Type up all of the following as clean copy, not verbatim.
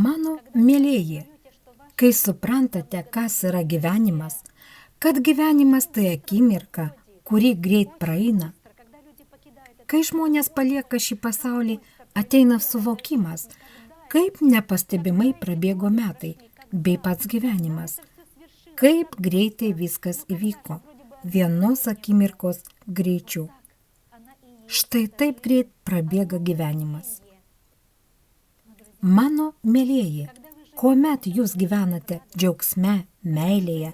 Mano mėlėji, kai suprantate, kas yra gyvenimas, kad gyvenimas tai akimirka, kuri greit praeina, kai žmonės palieka šį pasaulį, ateina suvokimas, kaip nepastebimai prabėgo metai, bei pats gyvenimas, kaip greitai viskas įvyko, vienos akimirkos greičiu. Štai taip greit prabėga gyvenimas. Mano mėlėji, kuomet jūs gyvenate džiaugsme, meilėje,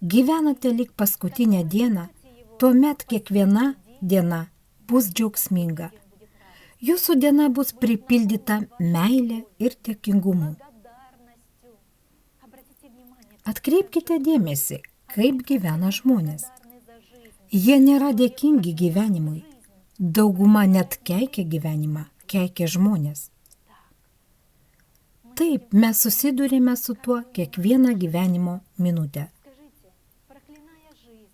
gyvenate lyg paskutinę dieną, tuomet kiekviena diena bus džiaugsminga. Jūsų diena bus pripildyta meilė ir dėkingumu. Atkreipkite dėmesį, kaip gyvena žmonės. Jie nėra dėkingi gyvenimui. Dauguma net keikia gyvenimą, keikia žmonės. Taip, mes susidurime su tuo kiekvieną gyvenimo minutę.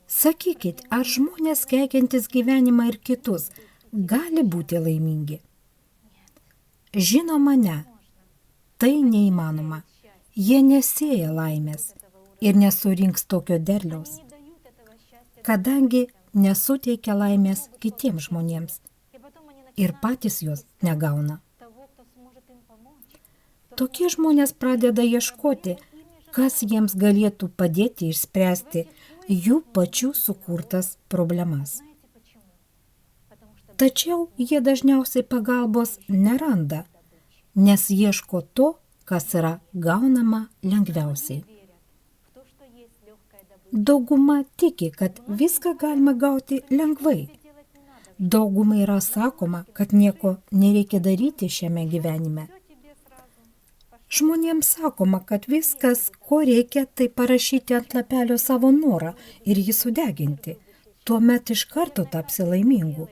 Sakykit, ar žmonės keikiantis gyvenimą ir kitus gali būti laimingi? Žinoma, ne. Tai neįmanoma. Jie nesėja laimės ir nesurinks tokio derliaus, kadangi nesuteikia laimės kitiems žmonėms ir patys jos negauna. Tokie žmonės pradeda ieškoti, kas jiems galėtų padėti išspręsti jų pačių sukurtas problemas. Tačiau jie dažniausiai pagalbos neranda, nes ieško to, kas yra gaunama lengviausiai. Dauguma tiki, kad viską galima gauti lengvai. Daugumai yra sakoma, kad nieko nereikia daryti šiame gyvenime. Žmonėms sakoma, kad viskas, ko reikia, tai parašyti ant lapelio savo norą ir jį sudeginti. Tuomet iš karto tapsi laimingu.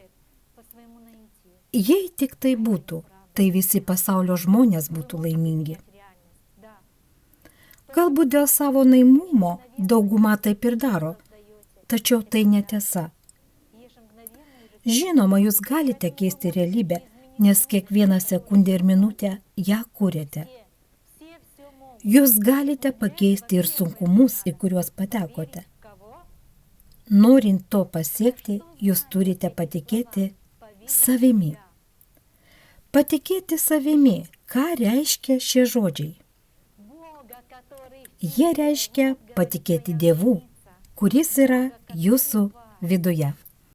Jei tik tai būtų, tai visi pasaulio žmonės būtų laimingi. Galbūt dėl savo naimumo dauguma taip ir daro, tačiau tai netiesa. Žinoma, jūs galite keisti realybę, nes kiekvieną sekundę ir minutę ją kuriate. Jūs galite pakeisti ir sunkumus, į kuriuos patekote. Norint to pasiekti, jūs turite patikėti savimi. Patikėti savimi, ką reiškia šie žodžiai? Jie reiškia patikėti Dievu, kuris yra jūsų viduje.